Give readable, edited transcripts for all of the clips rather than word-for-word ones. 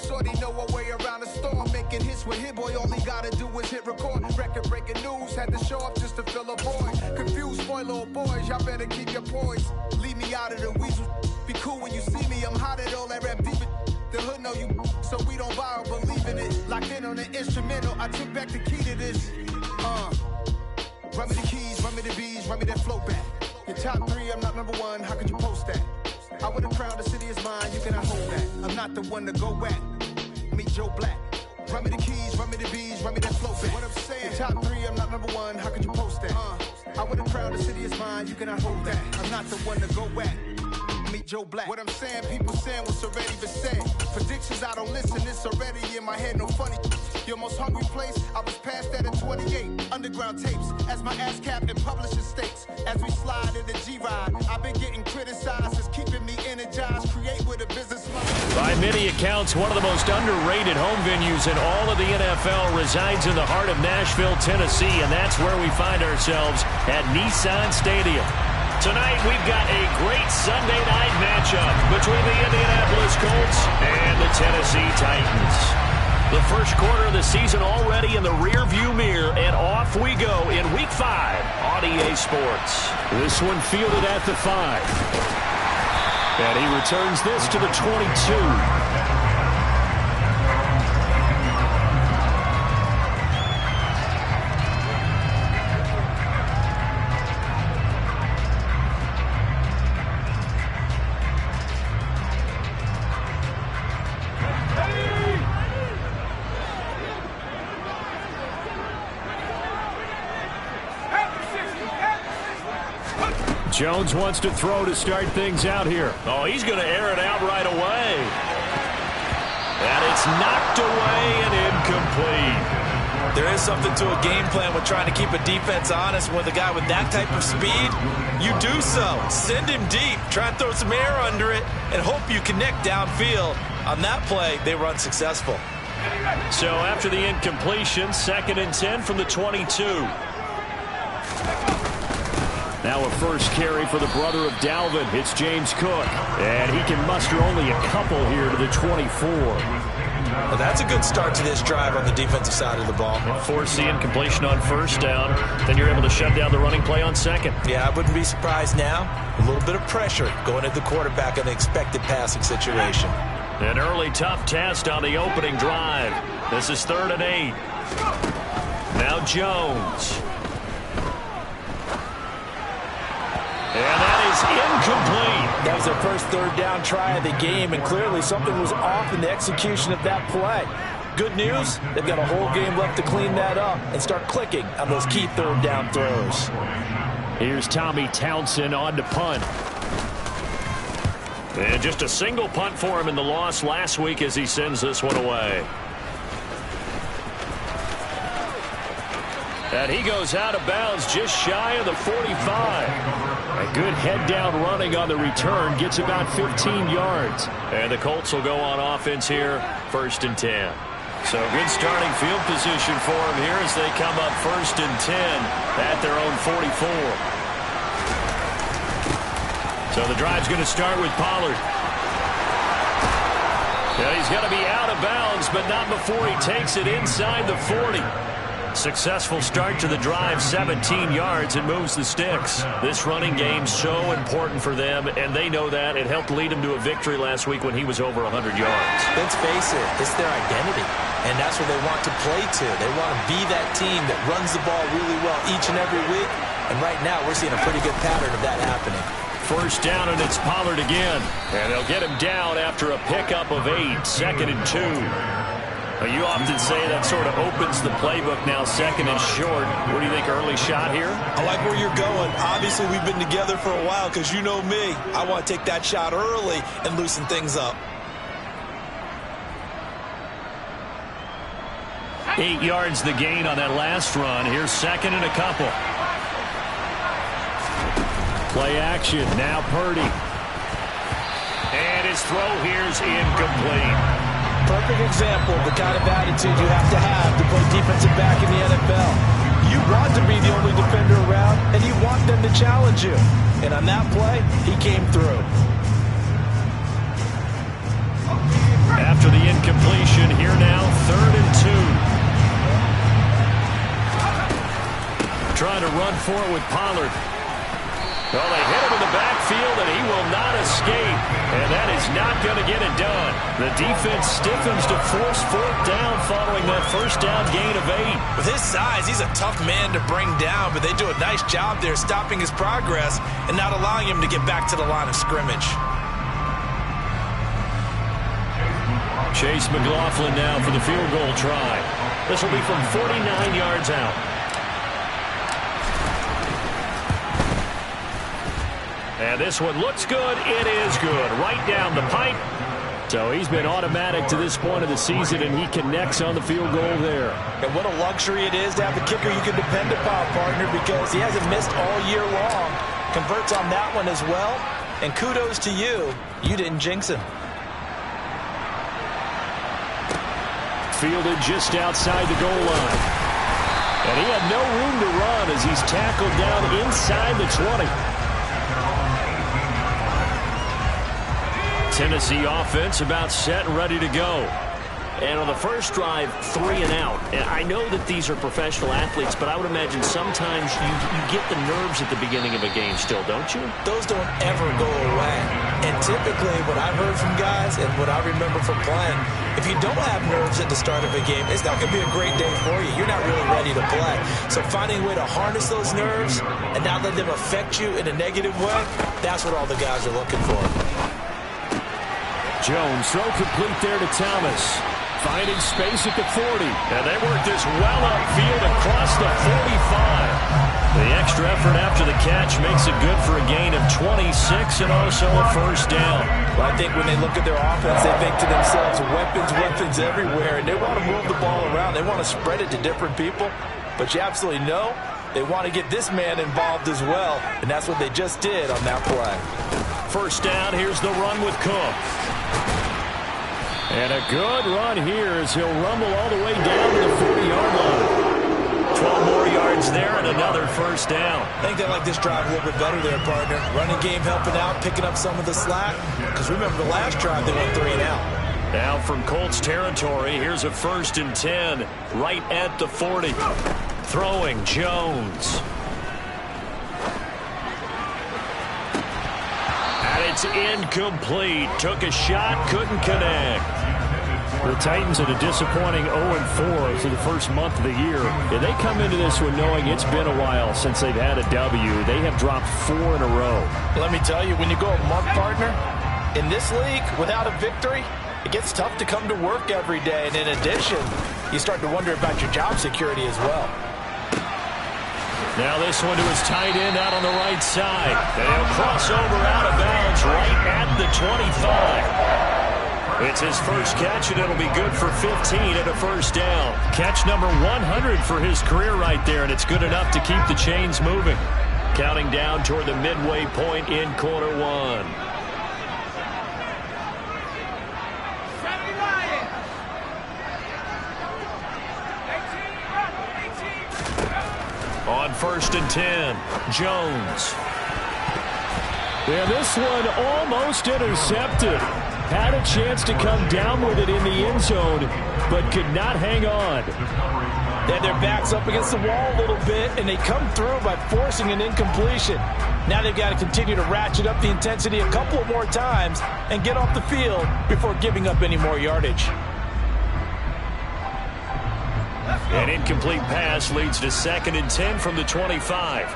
shorty know a way around the storm. Making hits with Hit Boy, all he gotta do is hit record. Record breaking news, had to show up just to fill a void. Confused boy, little boys, y'all better keep your poise. Leave me out of the weasel. Be cool when you see me, I'm hot at all that rap deep. The hood know you, so we don't borrow, believe in it. Locked in on the instrumental, I took back the key to this. Run me the keys, run me the bees, run me that flow back. Your top 3, I'm not number 1, how could you post that? I would've crowned the city is mine, you cannot hold that. I'm not the one to go back. Meet Joe Black. Run me the keys, run me the bees, run me that flow back. What I'm saying, your top 3, I'm not number 1, how could you post that? I would've crowned the city is mine, you cannot hold that. I'm not the one to go back. Meet Joe Black. What I'm saying, people saying what's already been said. Predictions, I don't listen, it's already in my head, no funny. Your most hungry place, I was past that at 28. Underground tapes, as my ass cap in publishing states. As we slide in the G-Ride, I've been getting criticized, it's keeping me energized. Create with a business model. By many accounts, one of the most underrated home venues in all of the NFL resides in the heart of Nashville, Tennessee, and that's where we find ourselves at Nissan Stadium. Tonight, we've got a great Sunday night matchup between the Indianapolis Colts and the Tennessee Titans. The first quarter of the season already in the rearview mirror, and off we go in Week 5 on EA Sports. This one fielded at the 5. And he returns this to the 22. Jones wants to throw to start things out here. Oh, he's going to air it out right away. And it's knocked away and incomplete. There is something to a game plan with trying to keep a defense honest. With a guy with that type of speed, you do so. Send him deep. Try and throw some air under it and hope you connect downfield. On that play, they were unsuccessful. So after the incompletion, 2nd and 10 from the 22. Now a first carry for the brother of Dalvin. It's James Cook. And he can muster only a couple here to the 24. Well, that's a good start to this drive on the defensive side of the ball. Force the incompletion on first down. Then you're able to shut down the running play on second. Yeah, I wouldn't be surprised now. A little bit of pressure going at the quarterback in an expected passing situation. An early tough test on the opening drive. This is 3rd and 8. Now Jones. And that is incomplete. That was their first 3rd down try of the game, and clearly something was off in the execution of that play. Good news, they've got a whole game left to clean that up and start clicking on those key 3rd down throws. Here's Tommy Townsend on to punt. And just a single punt for him in the loss last week as he sends this one away. And he goes out of bounds just shy of the 45. A good head-down running on the return gets about 15 yards. And the Colts will go on offense here, 1st and 10. So good starting field position for them here as they come up 1st and 10 at their own 44. So the drive's going to start with Pollard. Yeah, he's going to be out of bounds, but not before he takes it inside the 40. Successful start to the drive, 17 yards, and moves the sticks. This running game so important for them, and they know that. It helped lead them to a victory last week when he was over 100 yards. Let's face it, it's their identity, and that's what they want to play to. They want to be that team that runs the ball really well each and every week, and right now we're seeing a pretty good pattern of that happening. First down, and it's Pollard again, and they'll get him down after a pickup of 8, 2nd and 2. You often say that sort of opens the playbook now, 2nd and short. What do you think, early shot here? I like where you're going. Obviously, we've been together for a while because you know me. I want to take that shot early and loosen things up. 8 yards the gain on that last run. Here's 2nd and a couple. Play action, now Purdy. And his throw here's incomplete. Perfect example of the kind of attitude you have to play defensive back in the NFL. You want to be the only defender around, and you want them to challenge you. And on that play, he came through. After the incompletion, trying to run for it with Pollard. Well, they hit him in the backfield, and he will not escape. And that is not going to get it done. The defense stiffens to force fourth down following that first down gain of 8. With his size, he's a tough man to bring down, but they do a nice job there stopping his progress and not allowing him to get back to the line of scrimmage. Chase McLaughlin now for the field goal try. This will be from 49 yards out. And this one looks good. It is good. Right down the pipe. So he's been automatic to this point of the season, and he connects on the field goal there. And what a luxury it is to have a kicker you can depend upon, partner, because he hasn't missed all year long. Converts on that one as well. And kudos to you. You didn't jinx him. Fielded just outside the goal line. And he had no room to run as he's tackled down inside the 20. Tennessee offense about set and ready to go. And on the first drive, 3 and out. And I know that these are professional athletes, but I would imagine sometimes you get the nerves at the beginning of a game still, don't you? Those don't ever go away. And typically what I've heard from guys and what I remember from playing, if you don't have nerves at the start of a game, it's not going to be a great day for you. You're not really ready to play. So finding a way to harness those nerves and not let them affect you in a negative way, that's what all the guys are looking for. Jones, throw complete there to Thomas. Finding space at the 40. And they work this well upfield across the 45. The extra effort after the catch makes it good for a gain of 26 and also a first down. Well, I think when they look at their offense, they think to themselves, weapons everywhere, and they want to move the ball around. They want to spread it to different people. But you absolutely know they want to get this man involved as well, and that's what they just did on that play. First down, here's the run with Cook. And a good run here as he'll rumble all the way down to the 40-yard line. 12 more yards there and another first down. I think they like this drive a little bit better there, partner. Running game helping out, picking up some of the slack. Because remember the last drive, they went 3 and out. Now from Colts territory, here's a 1st and 10 right at the 40. Throwing Jones. And it's incomplete. Took a shot, couldn't connect. The Titans at a disappointing 0-4 through the first month of the year. And they come into this one knowing it's been a while since they've had a W. They have dropped 4 in a row. Let me tell you, when you go a month, partner, in this league, without a victory, it gets tough to come to work every day. And in addition, you start to wonder about your job security as well. Now this one to his tight end out on the right side. They'll cross over out of bounds right at the 25. It's his first catch, and it'll be good for 15 and a first down. Catch number 100 for his career right there, and it's good enough to keep the chains moving. Counting down toward the midway point in quarter 1. On 1st and 10, Jones. Yeah, this one almost intercepted. Had a chance to come down with it in the end zone, but could not hang on. They had their backs up against the wall a little bit, and they come through by forcing an incompletion. Now they've got to continue to ratchet up the intensity a couple of more times and get off the field before giving up any more yardage. An incomplete pass leads to 2nd and 10 from the 25.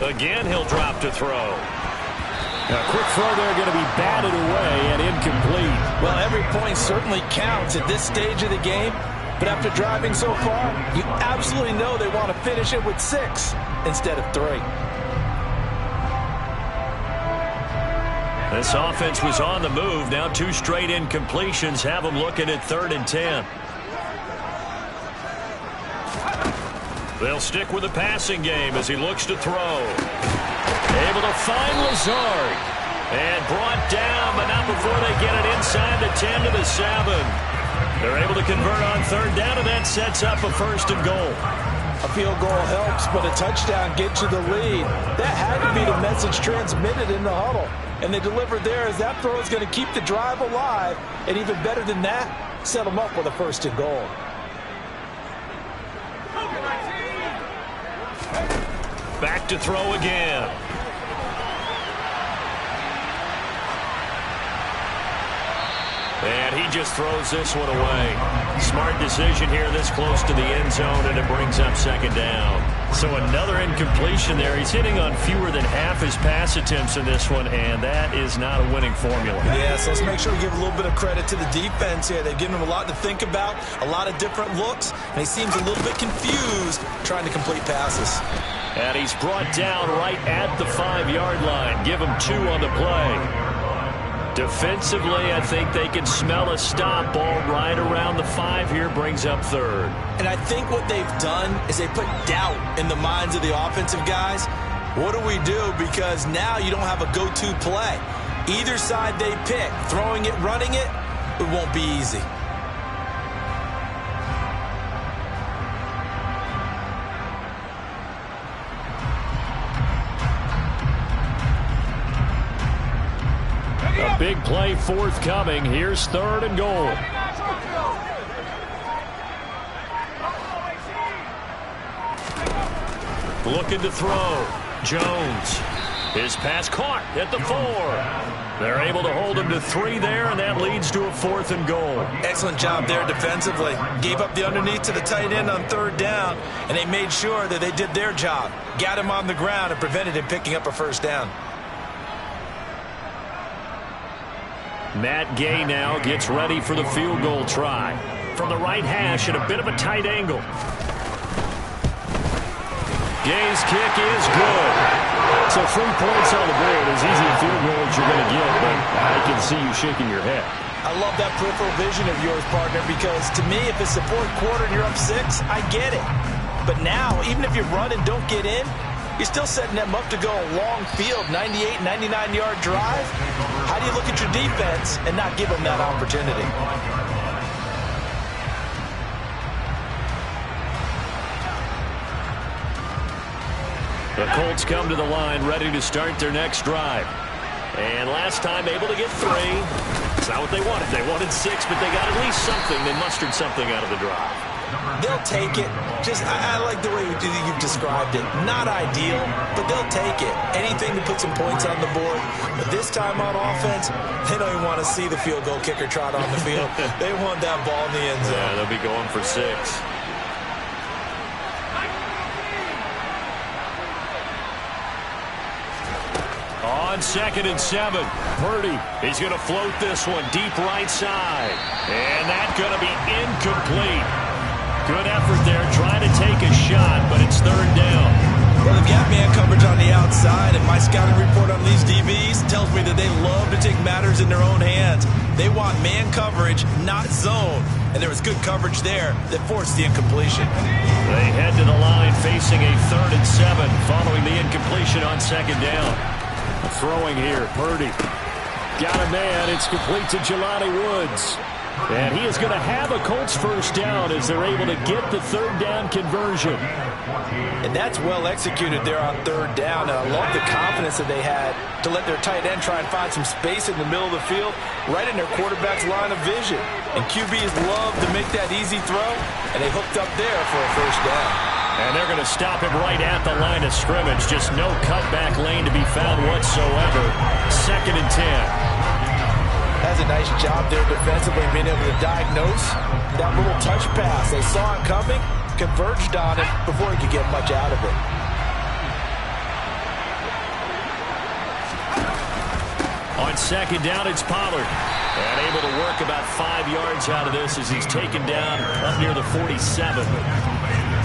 Again, he'll drop to throw. A quick throw there going to be batted away and incomplete. Well, every point certainly counts at this stage of the game. But after driving so far, you absolutely know they want to finish it with 6 instead of 3. This offense was on the move. Now 2 straight incompletions have them looking at 3rd and 10. They'll stick with the passing game as he looks to throw. Able to find Lazard. And brought down, but not before they get it inside the 10 to the 7. They're able to convert on 3rd down, and that sets up a 1st and goal. A field goal helps, but a touchdown gets you the lead. That had to be the message transmitted in the huddle. And they delivered there as that throw is going to keep the drive alive. And even better than that, set them up with a 1st and goal. Back to throw again. And he just throws this one away. Smart decision here this close to the end zone, and it brings up 2nd down. So another incompletion there. He's hitting on fewer than half his pass attempts in this one, and that is not a winning formula. Yeah, so let's make sure we give a little bit of credit to the defense here. They've given him a lot to think about, a lot of different looks, and he seems a little bit confused trying to complete passes. And he's brought down right at the 5-yard line. Give him 2 on the play. Defensively, I think they can smell a stop. Ball right around the 5 here, brings up 3rd. And I think what they've done is they put doubt in the minds of the offensive guys. What do we do? Because now you don't have a go-to play. Either side they pick, throwing it, running it, it won't be easy. A big play forthcoming. Here's 3rd and goal. Looking to throw. Jones. His pass caught at the 4. They're able to hold him to 3 there, and that leads to a 4th and goal. Excellent job there defensively. Gave up the underneath to the tight end on 3rd down, and they made sure that they did their job. Got him on the ground and prevented him picking up a 1st down. Matt Gay now gets ready for the field goal try. From the right hash at a bit of a tight angle. Gay's kick is good. So 3 points on the board. As easy a field goal as you're going to get, but I can see you shaking your head. I love that peripheral vision of yours, partner, because to me, if it's the 4th quarter and you're up 6, I get it. But now, even if you run and don't get in, you're still setting them up to go a long field, 98, 99-yard drive. How do you look at your defense and not give them that opportunity? The Colts come to the line ready to start their next drive. And last time able to get 3. It's not what they wanted. They wanted 6, but they got at least something. They mustered something out of the drive. They'll take it. I like the way you've described it. Not ideal, but they'll take it. Anything to put some points on the board. But this time on offense, they don't even want to see the field goal kicker trot on the field. They want that ball in the end zone. Yeah, they'll be going for 6. On 2nd and 7, Purdy. He's going to float this one deep right side. And that's going to be incomplete. Good effort there, trying to take a shot, but it's 3rd down. Well, they've got man coverage on the outside, and my scouting report on these DBs tells me that they love to take matters in their own hands. They want man coverage, not zone. And there was good coverage there that forced the incompletion. They head to the line facing a 3rd and 7 following the incompletion on 2nd down. Throwing here, Purdy. Got a man, it's complete to Jelani Woods. And he is going to have a Colts 1st down as they're able to get the 3rd down conversion. And that's well executed there on 3rd down. And I love the confidence that they had to let their tight end try and find some space in the middle of the field, right in their quarterback's line of vision. And QBs love to make that easy throw, and they hooked up there for a 1st down. And they're going to stop him right at the line of scrimmage. Just no cutback lane to be found whatsoever. 2nd and 10. Has a nice job there defensively, being able to diagnose that little touch pass. They saw it coming, converged on it before he could get much out of it. On 2nd down, it's Pollard. And able to work about 5 yards out of this as he's taken down up near the 47.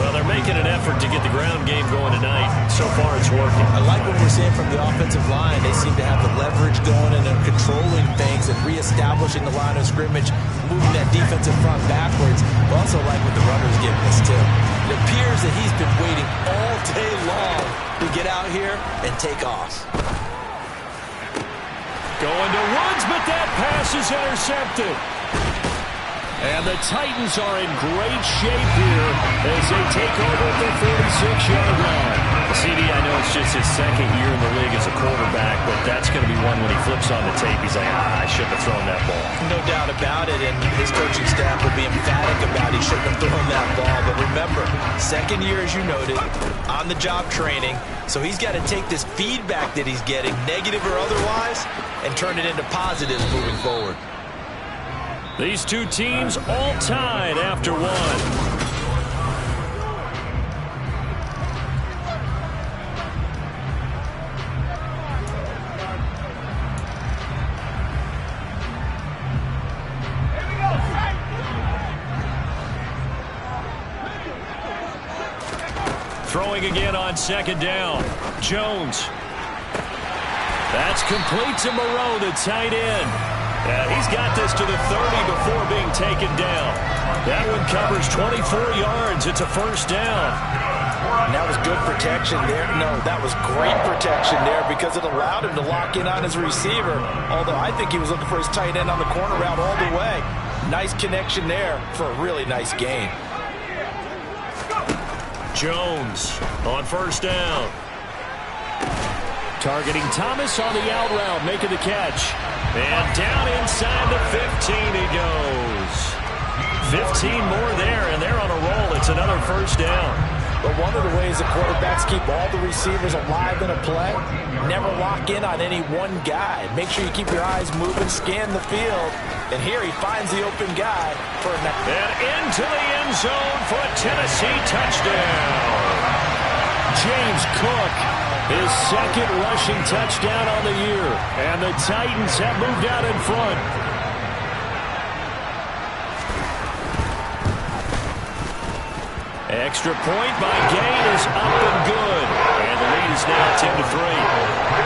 Well, they're making an effort to get the ground game going tonight. So far, it's working. I like what we're seeing from the offensive line. They seem to have the leverage going and they're controlling things and reestablishing the line of scrimmage, moving that defensive front backwards. I also like what the runner's giving us, too. It appears that he's been waiting all day long to get out here and take off. Going to Woods, but that pass is intercepted. And the Titans are in great shape here as they take over at the 46-yard line. CD, I know it's just his second year in the league as a quarterback, but that's going to be one when he flips on the tape, he's like, I shouldn't have thrown that ball. No doubt about it, and his coaching staff will be emphatic about he shouldn't have thrown that ball. But remember, second year, as you noted, on-the-job training, so he's got to take this feedback that he's getting, negative or otherwise, and turn it into positives moving forward. These two teams all tied after one. Throwing again on second down. Jones. That's complete to Moreau, the tight end. And he's got this to the 30 before being taken down. That one covers 24 yards. It's a first down. And that was good protection there. No, that was great protection there because it allowed him to lock in on his receiver. Although I think he was looking for his tight end on the corner route all the way. Nice connection there for a really nice gain. Jones on first down. Targeting Thomas on the out route, making the catch. And down inside the 15 he goes. 15 more there, and they're on a roll. It's another first down. But one of the ways the quarterbacks keep all the receivers alive in a play, never lock in on any one guy. Make sure you keep your eyes moving, scan the field. And here he finds the open guy for a next. And into the end zone for a Tennessee touchdown. James Cook, his second rushing touchdown on the year. And the Titans have moved out in front. Extra point by Gain is up and good. And the lead is now 10-3.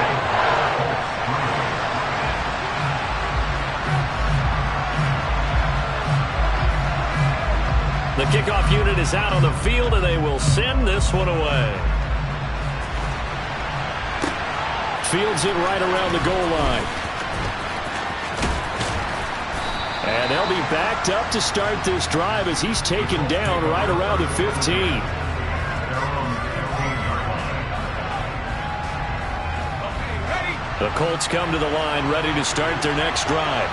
The kickoff unit is out on the field, and they will send this one away. Fields it right around the goal line. And they'll be backed up to start this drive as he's taken down right around the 15. The Colts come to the line ready to start their next drive.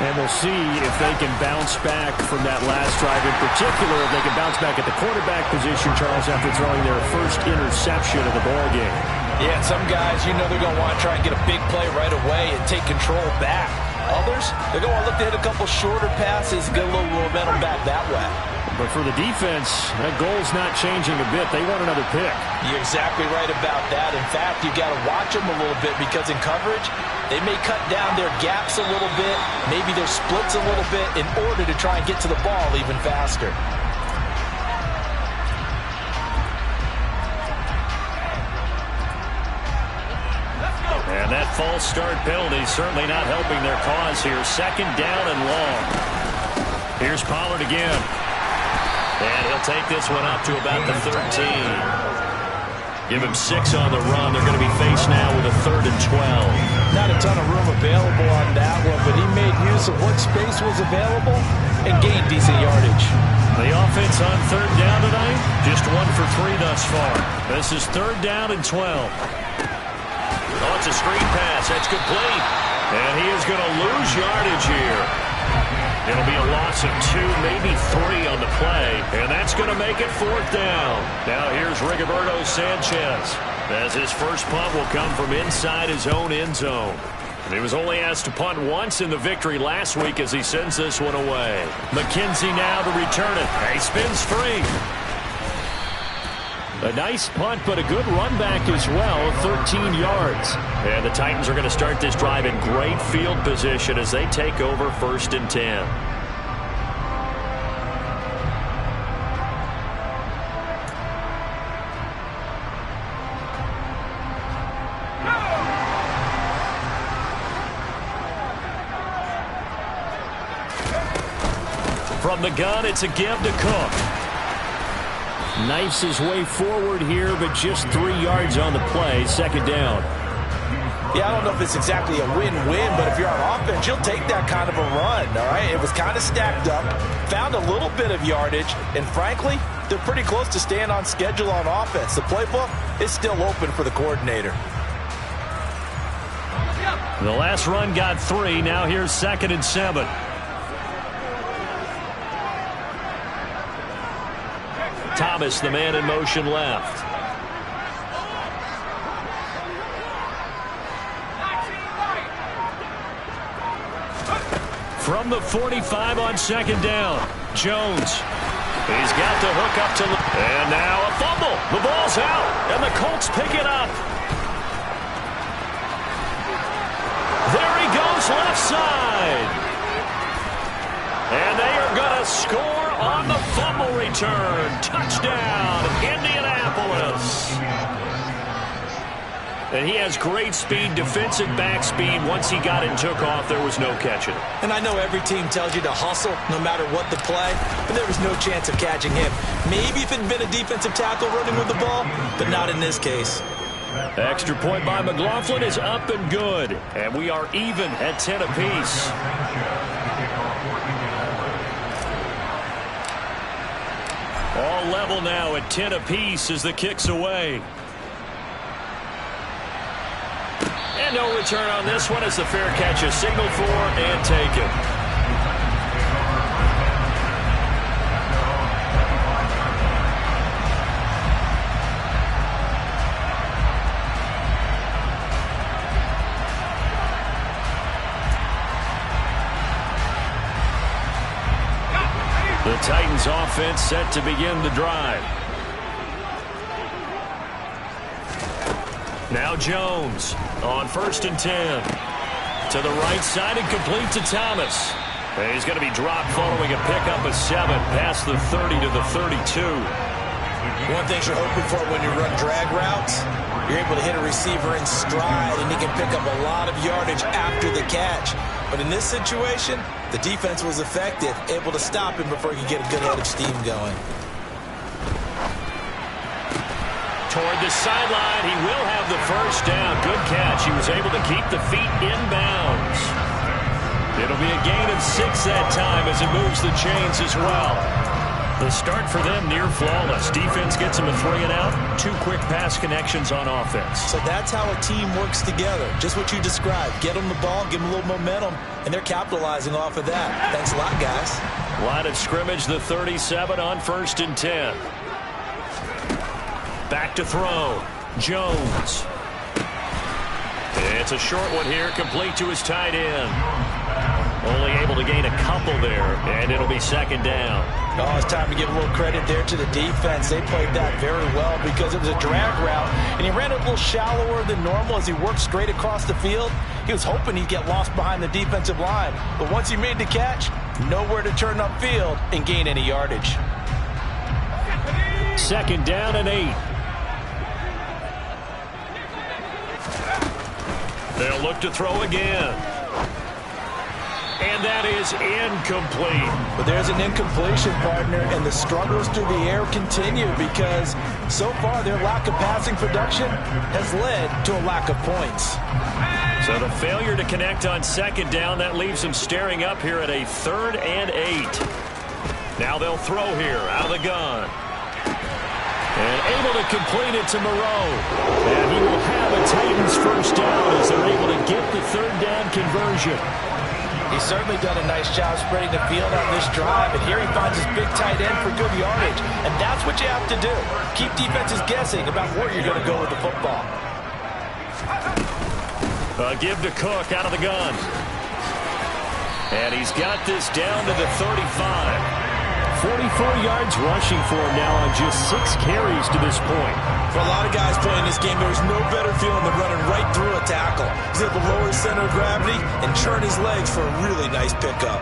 And we'll see if they can bounce back from that last drive. In particular, if they can bounce back at the quarterback position, Charles, after throwing their first interception of the ballgame. Yeah, some guys, you know they're going to want to try and get a big play right away and take control back. Others, they're going to want to look to hit a couple shorter passes, get a little momentum back that way. But for the defense, that goal's not changing a bit. They want another pick. You're exactly right about that. In fact, you've got to watch them a little bit because in coverage, they may cut down their gaps a little bit, maybe their splits a little bit in order to try and get to the ball even faster. And that false start penalty certainly not helping their cause here. Second down and long. Here's Pollard again. And he'll take this one up to about the 13. Give him 6 on the run. They're going to be faced now with a 3rd and 12. Not a ton of room available on that one, but he made use of what space was available and gained decent yardage. The offense on 3rd down tonight, just 1 for 3 thus far. This is 3rd down and 12. Oh, it's a screen pass. That's complete. And he is going to lose yardage here. It'll be a loss of 2, maybe 3 on the play. And that's going to make it 4th down. Now here's Rigoberto Sanchez, as his first punt will come from inside his own end zone. And he was only asked to punt once in the victory last week as he sends this one away. McKenzie now to return it. He spins free. A nice punt, but a good run back as well, 13 yards. And the Titans are going to start this drive in great field position as they take over 1st and 10. From the gun, it's a give to Cook. Knifes his way forward here, but just 3 yards on the play. 2nd down. Yeah, I don't know if it's exactly a win-win, but if you're on offense, you'll take that kind of a run, all right? It was kind of stacked up, found a little bit of yardage, and frankly, they're pretty close to staying on schedule on offense. The playbook is still open for the coordinator. The last run got 3. Now here's 2nd and 7. Thomas, the man in motion left. From the 45 on 2nd down, Jones. He's got the hook up to... And now a fumble. The ball's out, and the Colts pick it up. There he goes, left side. And they are going to score on the fumble return. Touchdown, Indianapolis. And he has great speed, defensive back speed. Once he got it and took off, there was no catching. And I know every team tells you to hustle no matter what the play, but there was no chance of catching him. Maybe if it had been a defensive tackle running with the ball, but not in this case. Extra point by McLaughlin is up and good. And we are even at 10 apiece. All level now at 10 apiece as the kick's away. And no return on this one as the fair catch is signaled for and taken. The Titans offense set to begin the drive. Now Jones on 1st and 10. To the right side and complete to Thomas. And he's going to be dropped following a pickup of 7 past the 30 to the 32. One thing you're hoping for when you run drag routes, you're able to hit a receiver in stride and he can pick up a lot of yardage after the catch. But in this situation, the defense was effective, able to stop him before he could get a good head of steam going. Toward the sideline, he will have the first down. Good catch. He was able to keep the feet in bounds. It'll be a gain of 6 that time as it moves the chains as well. The start for them near flawless. Defense gets them a 3 and out. 2 quick pass connections on offense. So that's how a team works together. Just what you described. Get them the ball, give them a little momentum, and they're capitalizing off of that. Thanks a lot, guys. Line of scrimmage, the 37 on 1st and 10. Back to throw. Jones. It's a short one here, complete to his tight end. Only able to gain a couple there, and it'll be 2nd down. Oh, it's time to give a little credit there to the defense. They played that very well because it was a drag route, and he ran it a little shallower than normal as he worked straight across the field. He was hoping he'd get lost behind the defensive line, but once he made the catch, nowhere to turn upfield and gain any yardage. 2nd down and 8. They'll look to throw again. And that is incomplete. But there's an incompletion, partner, and the struggles through the air continue because so far their lack of passing production has led to a lack of points. So the failure to connect on 2nd down, that leaves them staring up here at a 3rd and 8. Now they'll throw here out of the gun. And able to complete it to Moreau. And he will have a Titans first down as they're able to get the 3rd down conversion. He's certainly done a nice job spreading the field on this drive, and here he finds his big tight end for good yardage. And that's what you have to do. Keep defenses guessing about where you're going to go with the football. Give to Cook out of the gun. And he's got this down to the 35. 44 yards rushing for him now on just 6 carries to this point. For a lot of guys playing this game, there's no better feeling than running right through a tackle. He's able to lower his center of gravity and churn his legs for a really nice pickup.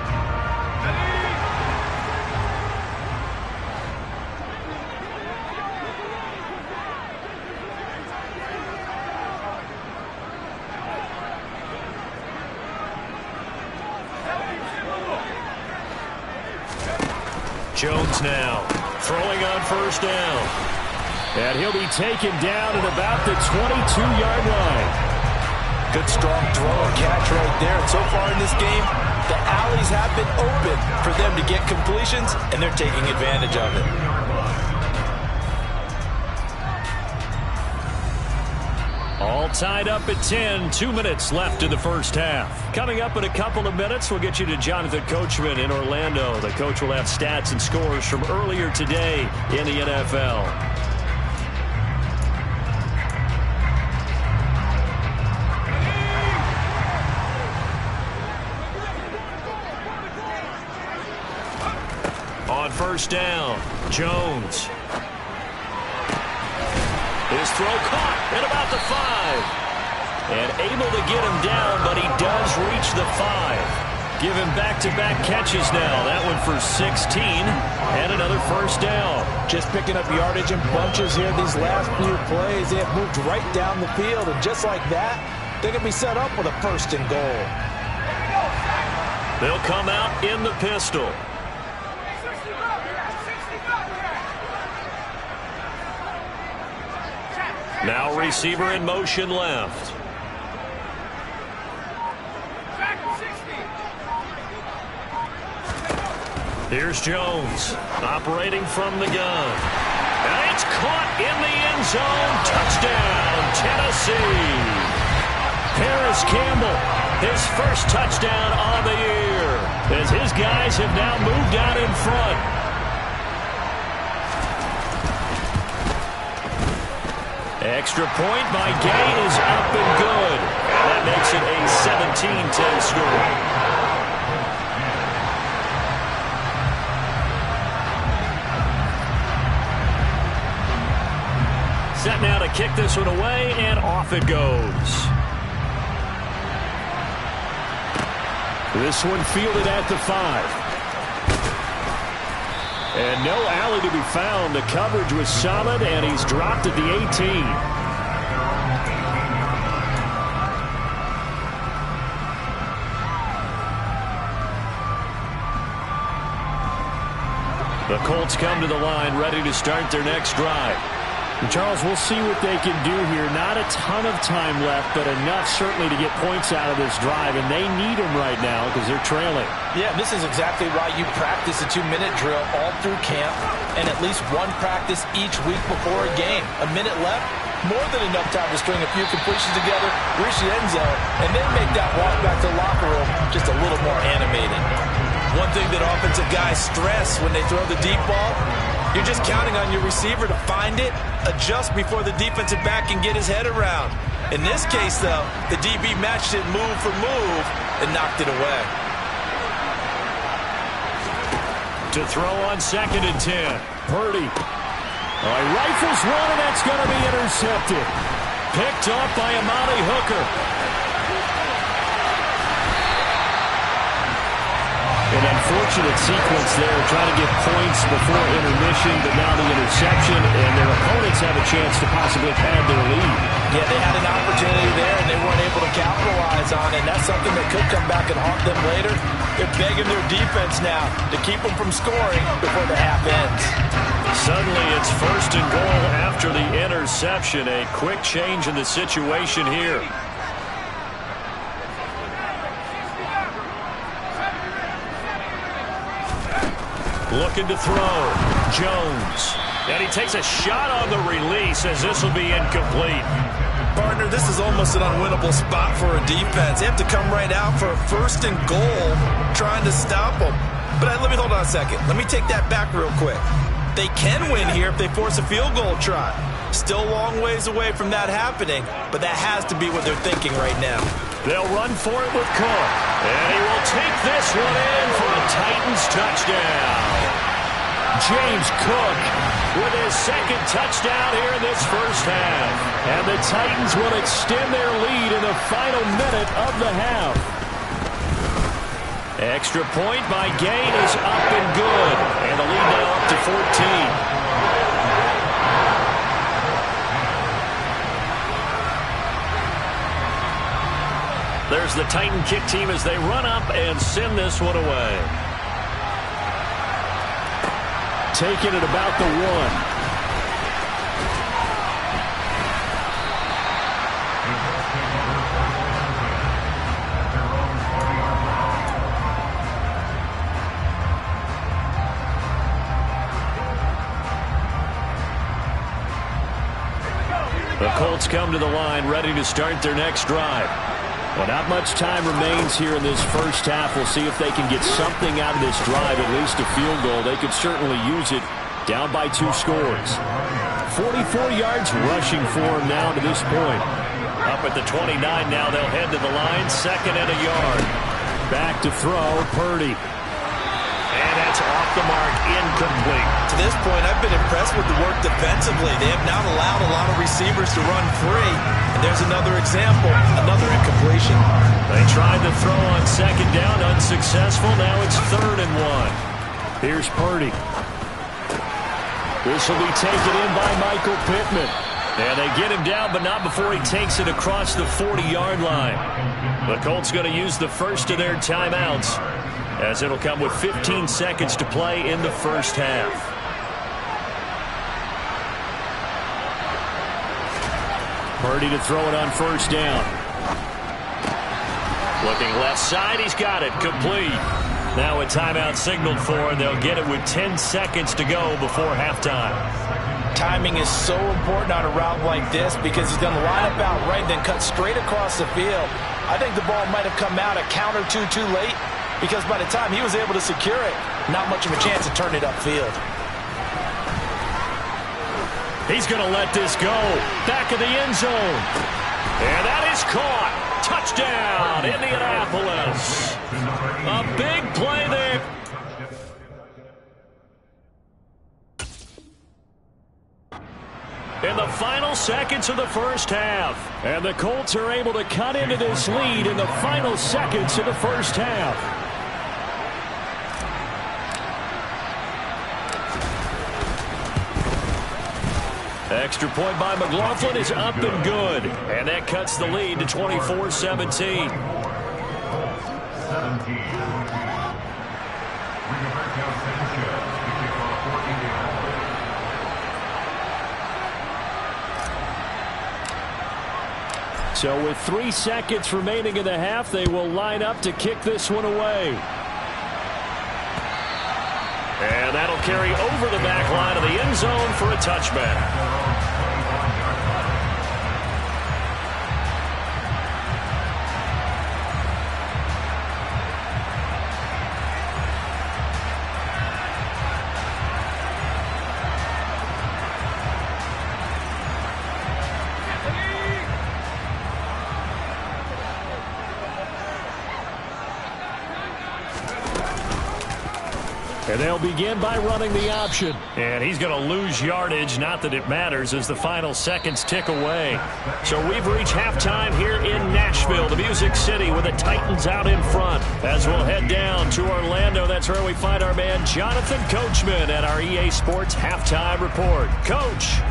Jones now throwing on 1st down. And he'll be taken down at about the 22-yard line. Good strong throw and catch right there. And so far in this game, the alleys have been open for them to get completions, and they're taking advantage of it. All tied up at 10. 2 minutes left in the first half. Coming up in a couple of minutes, we'll get you to Jonathan Coachman in Orlando. The coach will have stats and scores from earlier today in the NFL. On first down, Jones. His throw caught at about the 5. And able to get him down, but he does reach the 5. Give him back-to-back catches now. That one for 16 and another first down. Just picking up yardage in bunches here these last few plays. They have moved right down the field, and just like that, they can be set up with a first and goal. They'll come out in the pistol. Now receiver in motion left. Here's Jones operating from the gun. And it's caught in the end zone. Touchdown, Tennessee. Paris Campbell, his first touchdown on the year, as his guys have now moved out in front. Extra point by Gay is up and good. And that makes it a 17-10 score. Set now to kick this one away, and off it goes. This one fielded at the 5. And no alley to be found. The coverage was solid, and he's dropped at the 18. The Colts come to the line, ready to start their next drive. And Charles, we'll see what they can do here. Not a ton of time left, but enough certainly to get points out of this drive, and they need them right now because they're trailing. Yeah, this is exactly why you practice a 2-minute drill all through camp and at least one practice each week before a game. A minute left, more than enough time to string a few completions together, reach the end zone, and then make that walk back to the locker room just a little more animated. One thing that offensive guys stress when they throw the deep ball, you're just counting on your receiver to find it, adjust before the defensive back can get his head around. In this case, though, the DB matched it move for move and knocked it away. To throw on 2nd and 10. Purdy. He rifles one, and that's going to be intercepted. Picked off by Amani Hooker. An unfortunate sequence there, trying to get points before intermission, but now the interception, and their opponents have a chance to possibly pad their lead. Yeah, they had an opportunity there, and they weren't able to capitalize on it, and that's something that could come back and haunt them later. They're begging their defense now to keep them from scoring before the half ends. Suddenly, it's 1st and goal after the interception. A quick change in the situation here. Looking to throw. Jones. And he takes a shot on the release as this will be incomplete. Partner, this is almost an unwinnable spot for a defense. They have to come right out for a 1st and goal trying to stop them. But let me hold on a second. Let me take that back real quick. They can win here if they force a field goal try. Still a long ways away from that happening, but that has to be what they're thinking right now. They'll run for it with Cook. And he will take this one in for a Titans touchdown. James Cook with his 2nd touchdown here in this first half. And the Titans will extend their lead in the final minute of the half. Extra point by Gain is up and good. And the lead now up to 14. There's the Titan kick team as they run up and send this one away. Taking it about the 1. The Colts come to the line, ready to start their next drive. Well, not much time remains here in this first half. We'll see if they can get something out of this drive, at least a field goal. They could certainly use it, down by 2 scores. 44 yards rushing for him now to this point. Up at the 29 now, they'll head to the line, 2nd and a yard. Back to throw, Purdy. And that's off the mark, incomplete. To this point, I've been impressed with the work defensively. They have not allowed a lot of receivers to run free. And there's another example, another incompletion. They tried to throw on 2nd down, unsuccessful. Now it's 3rd and 1. Here's Purdy. This will be taken in by Michael Pittman. And they get him down, but not before he takes it across the 40-yard line. The Colts going to use the first of their timeouts, as it'll come with 15 seconds to play in the first half. Purdy to throw it on 1st down. Looking left side, he's got it, complete. Now a timeout signaled for, and they'll get it with 10 seconds to go before halftime. Timing is so important on a route like this because he's going to line up out right and then cut straight across the field. I think the ball might have come out a count or two too late, because by the time he was able to secure it, not much of a chance to turn it upfield. He's going to let this go. Back of the end zone. And that is caught. Touchdown, Indianapolis. A big play there. In the final seconds of the first half. And the Colts are able to cut into this lead in the final seconds of the first half. Extra point by McLaughlin is up and good. And that cuts the lead to 24-17. So with 3 seconds remaining in the half, they will line up to kick this one away. And that'll carry over the back line of the end zone for a touchback. And they'll begin by running the option. And he's going to lose yardage. Not that it matters as the final seconds tick away. So we've reached halftime here in Nashville, the Music City, with the Titans out in front. As we'll head down to Orlando, that's where we find our man Jonathan Coachman at our EA Sports Halftime Report. Coach.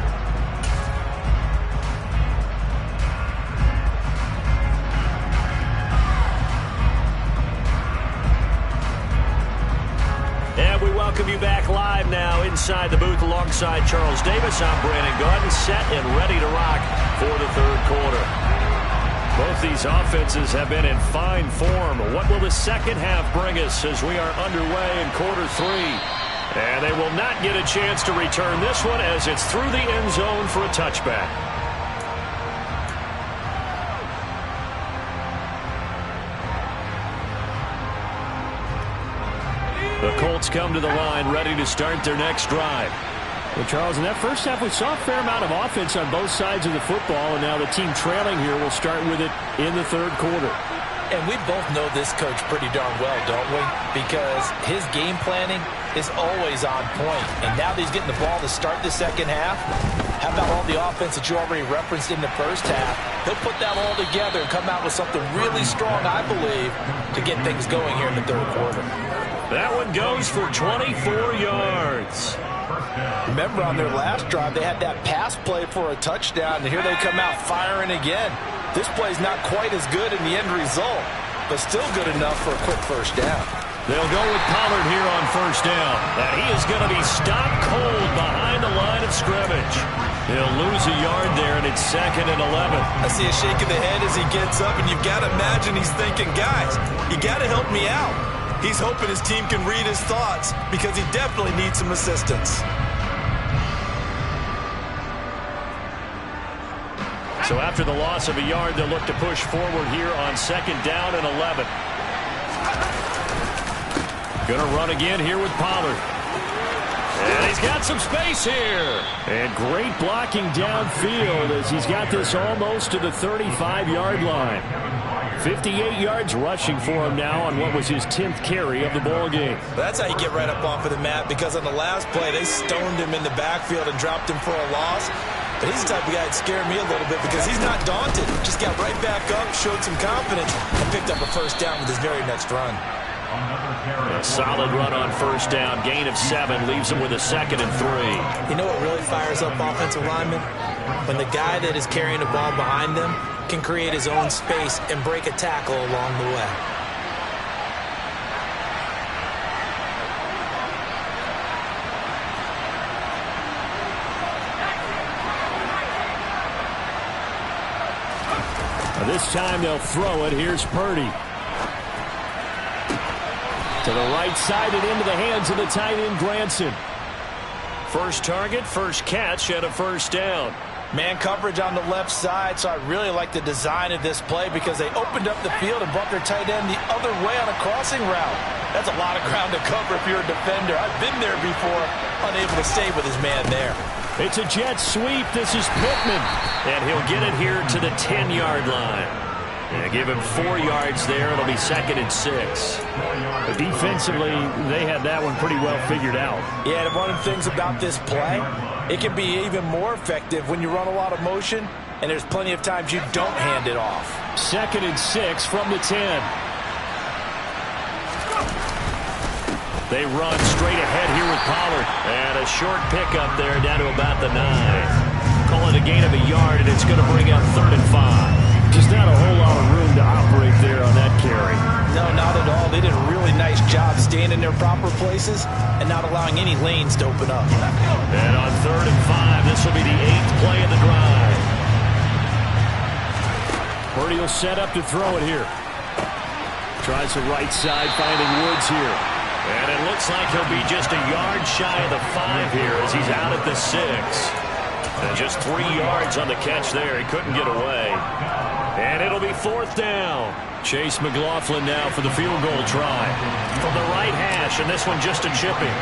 And we welcome you back live now inside the booth alongside Charles Davis. I'm Brandon Gaudin, set and ready to rock for the third quarter. Both these offenses have been in fine form. What will the second half bring us as we are underway in quarter 3? And they will not get a chance to return this one as it's through the end zone for a touchback. The Colts come to the line ready to start their next drive. Well, Charles, in that first half, we saw a fair amount of offense on both sides of the football, and now the team trailing here will start with it in the third quarter. And we both know this coach pretty darn well, don't we? Because his game planning is always on point. And now that he's getting the ball to start the second half, how about all the offense that you already referenced in the first half? He'll put that all together and come out with something really strong, I believe, to get things going here in the third quarter. That one goes for 24 yards. Remember, on their last drive, they had that pass play for a touchdown, and here they come out firing again. This play's not quite as good in the end result, but still good enough for a quick first down. They'll go with Pollard here on first down. And he is going to be stopped cold behind the line of scrimmage. He'll lose a yard there, and it's 2nd and 11. I see a shake of the head as he gets up, and you've got to imagine he's thinking, guys, you got to help me out. He's hoping his team can read his thoughts because he definitely needs some assistance. So after the loss of a yard, they'll look to push forward here on 2nd down and 11. Going to run again here with Pollard. And he's got some space here. And great blocking downfield as he's got this almost to the 35-yard line. 58 yards rushing for him now on what was his 10th carry of the ball game. That's how you get right up off of the mat, because on the last play, they stoned him in the backfield and dropped him for a loss. But he's the type of guy that scared me a little bit because he's not daunted. Just got right back up, showed some confidence, and picked up a first down with his very next run. A solid run on first down. Gain of 7 leaves him with a 2nd and 3. You know what really fires up offensive linemen? When the guy that is carrying the ball behind them can create his own space and break a tackle along the way. This time they'll throw it. Here's Purdy. To the right side and into the hands of the tight end, Granson. First target, first catch, and a first down. Man coverage on the left side, so I really like the design of this play because they opened up the field and brought their tight end the other way on a crossing route. That's a lot of ground to cover if you're a defender. I've been there before, unable to stay with his man there. It's a jet sweep. This is Pittman. And he'll get it here to the 10-yard line. And give him 4 yards there. It'll be 2nd and 6. But defensively, they had that one pretty well figured out. Yeah, and one of the things about this play, it can be even more effective when you run a lot of motion, and there's plenty of times you don't hand it off. 2nd and 6 from the 10. They run straight ahead here with Pollard. And a short pickup there down to about the 9. Call it a gain of a yard, and it's going to bring up 3rd and 5. Just not a whole lot of room to operate there on that carry. No, not at all. They did a really nice job staying in their proper places and not allowing any lanes to open up. And on 3rd and 5, this will be the 8th play of the drive. Purdy will set up to throw it here. Tries the right side, finding Woods here. And it looks like he'll be just a yard shy of the 5 here as he's out at the 6. And just 3 yards on the catch there. He couldn't get away. And it'll be 4th down. Chase McLaughlin now for the field goal try. From the right hash, and this one just a chipping.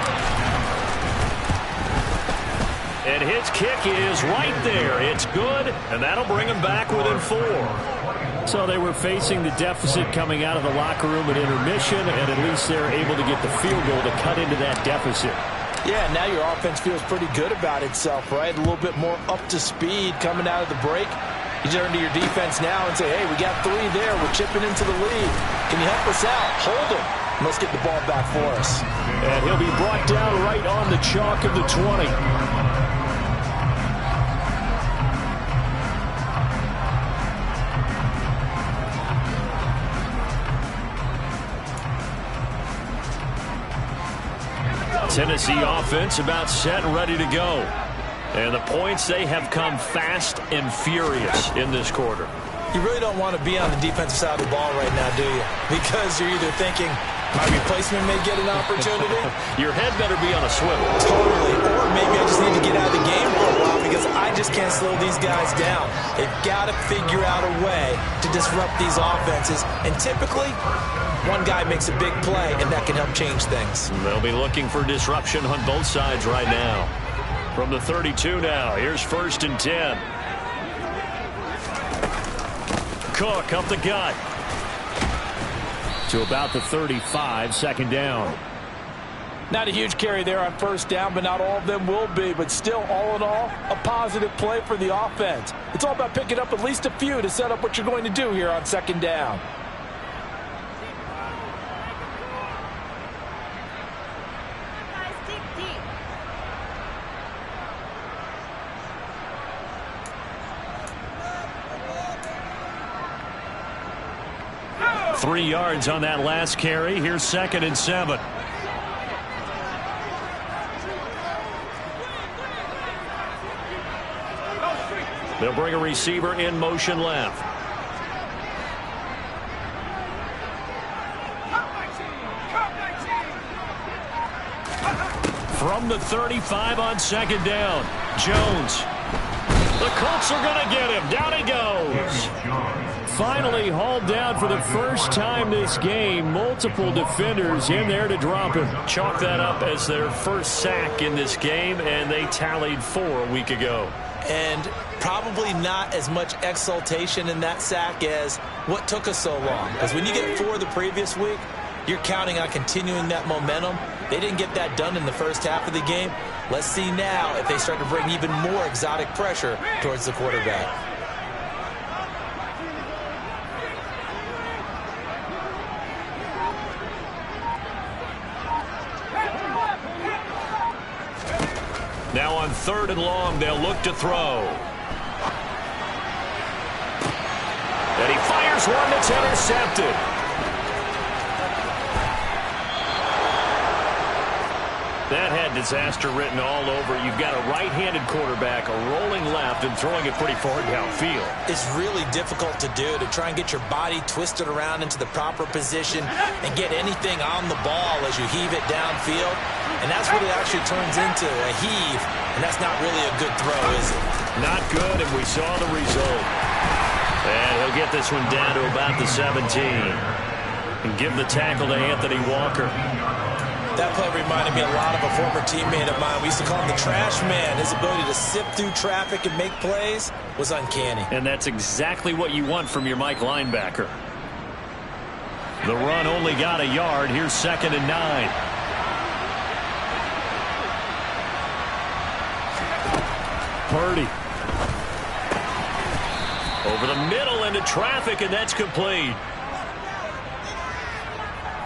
And his kick is right there. It's good, and that'll bring him back within 4. So they were facing the deficit coming out of the locker room at intermission, and at least they're able to get the field goal to cut into that deficit. Yeah, now your offense feels pretty good about itself, right? A little bit more up to speed coming out of the break. You turn to your defense now and say, hey, we got 3 there. We're chipping into the lead. Can you help us out? Hold them. Let's get the ball back for us. And he'll be brought down right on the chalk of the 20. Tennessee offense about set and ready to go. And the points, they have come fast and furious in this quarter. You really don't want to be on the defensive side of the ball right now, do you? Because you're either thinking, my replacement may get an opportunity. Your head better be on a swivel. Totally. Or maybe I just need to get out of the game for a while because I just can't slow these guys down. They've got to figure out a way to disrupt these offenses. And typically, one guy makes a big play, and that can help change things. They'll be looking for disruption on both sides right now. From the 32 now, here's 1st and 10. Cook up the gut. To about the 35, 2nd down. Not a huge carry there on first down, but not all of them will be. But still, all in all, a positive play for the offense. It's all about picking up at least a few to set up what you're going to do here on 2nd down. Three yards on that last carry. Here's 2nd and 7. They'll bring a receiver in motion left. From the 35 on 2nd down. Jones. The The Colts are going to get him. Down he goes. Finally hauled down for the first time this game. Multiple defenders in there to drop him. Chalk that up as their first sack in this game, and they tallied 4 a week ago. And probably not as much exultation in that sack as what took us so long. Because when you get 4 the previous week, you're counting on continuing that momentum. They didn't get that done in the first half of the game. Let's see now if they start to bring even more exotic pressure towards the quarterback. Now on 3rd and long, they'll look to throw. And he fires one that's intercepted. That had disaster written all over. You've got a right-handed quarterback, a rolling left, and throwing it pretty far downfield. It's really difficult to do, to try and get your body twisted around into the proper position and get anything on the ball as you heave it downfield. And that's what it actually turns into, a heave. And that's not really a good throw, is it? Not good, and we saw the result. And he'll get this one down to about the 17. And give the tackle to Anthony Walker. That play reminded me a lot of a former teammate of mine. We used to call him the trash man. His ability to sift through traffic and make plays was uncanny. And that's exactly what you want from your Mike linebacker. The run only got a yard. Here's 2nd and 9. Purdy. Over the middle into traffic, and that's complete.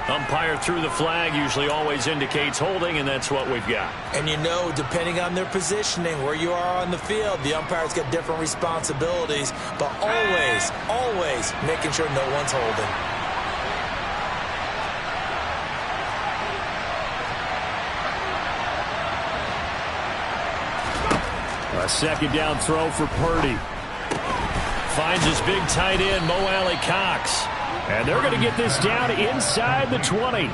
Umpire threw the flag, usually always indicates holding, and that's what we've got. And you know, depending on their positioning, where you are on the field, the umpires get different responsibilities, but always making sure no one's holding. A 2nd down throw for Purdy. Finds his big tight end, Mo Alley-Cox. And they're going to get this down inside the 20.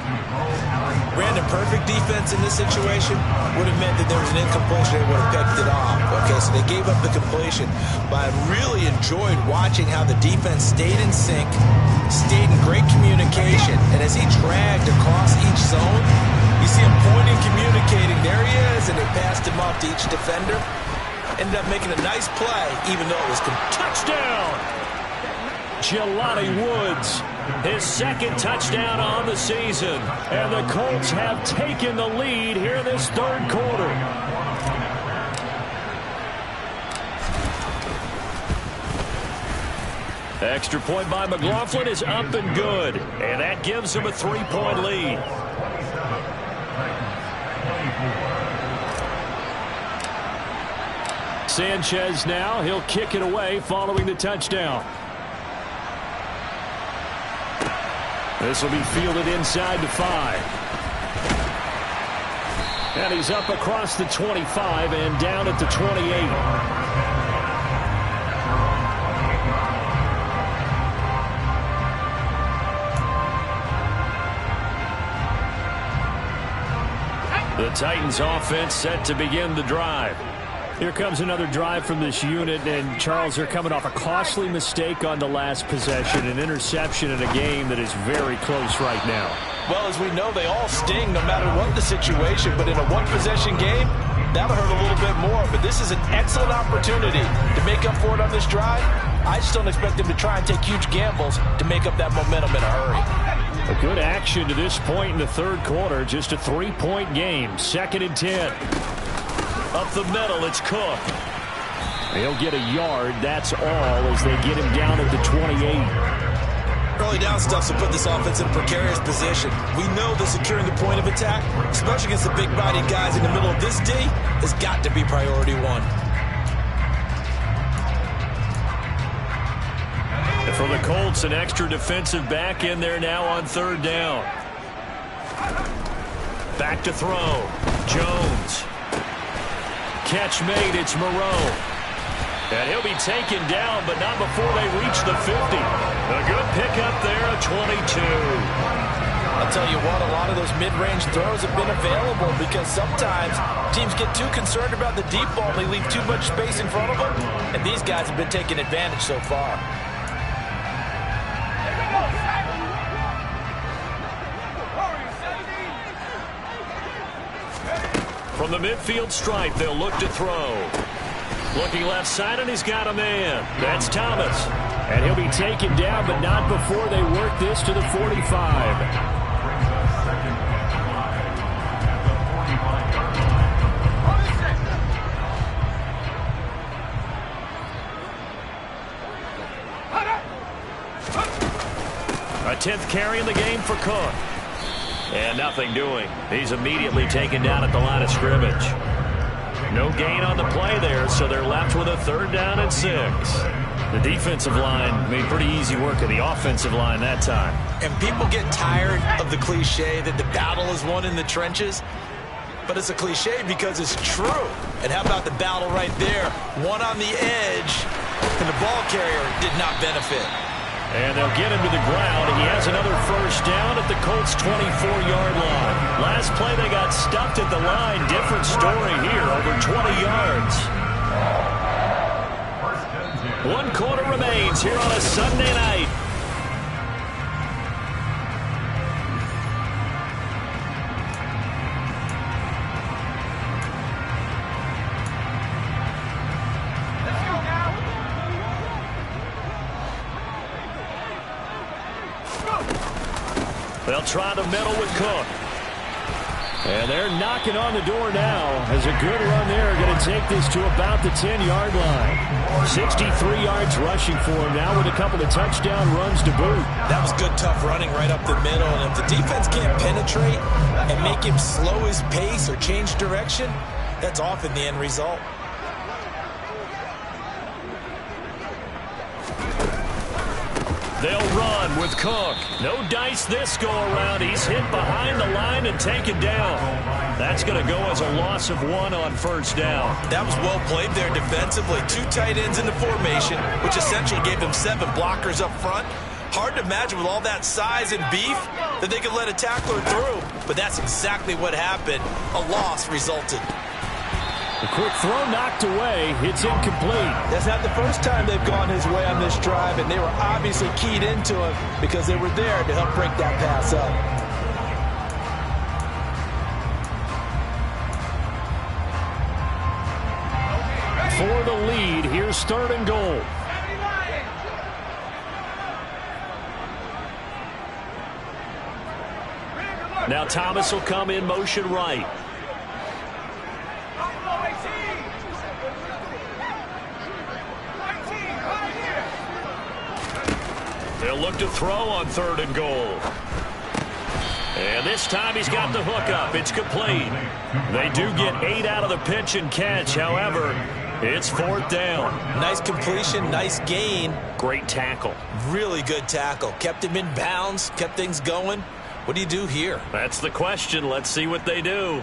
Brandon, perfect defense in this situation would have meant that there was an incompletion. They would have picked it off. Okay, so they gave up the completion. But I really enjoyed watching how the defense stayed in sync, stayed in great communication. And as he dragged across each zone, you see him pointing, communicating. There he is, and they passed him off to each defender. Ended up making a nice play, even though it was touchdown. Jelani Woods, his 2nd touchdown on the season. And the Colts have taken the lead here in this 3rd quarter. Extra point by McLaughlin is up and good. And that gives him a 3-point lead. Sanchez now, he'll kick it away following the touchdown. This will be fielded inside the 5. And he's up across the 25 and down at the 28. The Titans offense set to begin the drive. Here comes another drive from this unit, and Charles, they're coming off a costly mistake on the last possession, an interception in a game that is very close right now. Well, as we know, they all sting no matter what the situation, but in a one-possession game, that'll hurt a little bit more. But this is an excellent opportunity to make up for it on this drive. I just don't expect them to try and take huge gambles to make up that momentum in a hurry. A good action to this point in the 3rd quarter, just a 3-point game, 2nd and 10. Up the middle, it's Cook. He'll get a yard, that's all, as they get him down at the 28. Early down stuff to put this offense in a precarious position. We know that securing the point of attack, especially against the big-bodied guys in the middle of this D, has got to be priority 1. And for the Colts, an extra defensive back in there now on 3rd down. Back to throw. Jones. Catch made, it's Moreau. And he'll be taken down, but not before they reach the 50. A good pickup there, a 22. I'll tell you what, a lot lot of those mid-range throws have been available because sometimes teams get too concerned about the deep ball and they leave too much space in front of them, and these guys have been taking advantage so far. From the midfield stripe, they'll look to throw. Looking left side, and he's got a man. That's Thomas. And he'll be taken down, but not before they work this to the 45. A 10th carry in the game for Cook. And nothing doing. He's immediately taken down at the line of scrimmage. No gain on the play there, so they're left with a 3rd down and 6. The defensive line made pretty easy work of the offensive line that time. And people get tired of the cliche that the battle is won in the trenches. But it's a cliche because it's true. And how about the battle right there? One on the edge, and the ball carrier did not benefit. And they'll get him to the ground. He has another 1st down at the Colts' 24-yard line. Last play, they got stuffed at the line. Different story here, over 20 yards. 1 quarter remains here on a Sunday night. They'll try the middle with Cook. And they're knocking on the door now as a good run there. Going to take this to about the 10-yard line. 63 yards rushing for him now with a couple of touchdown runs to boot. That was good, tough running right up the middle. And if the defense can't penetrate and make him slow his pace or change direction, that's often the end result. They'll run with Cook. No dice this go-around. He's hit behind the line and taken down. That's going to go as a loss of 1 on 1st down. That was well played there defensively. 2 tight ends in the formation, which essentially gave them 7 blockers up front. Hard to imagine with all that size and beef that they could let a tackler through. But that's exactly what happened. A loss resulted. The quick throw knocked away. It's incomplete. That's not the first time they've gone his way on this drive, and they were obviously keyed into him because they were there to help break that pass up. For the lead, here's 3rd and goal. Now Thomas will come in motion right. They'll look to throw on 3rd and goal. And this time he's got the hook up. It's complete. They do get 8 out of the pitch and catch. However, it's 4th down. Nice completion, nice gain. Great tackle. Really good tackle. Kept him in bounds, kept things going. What do you do here? That's the question. Let's see what they do.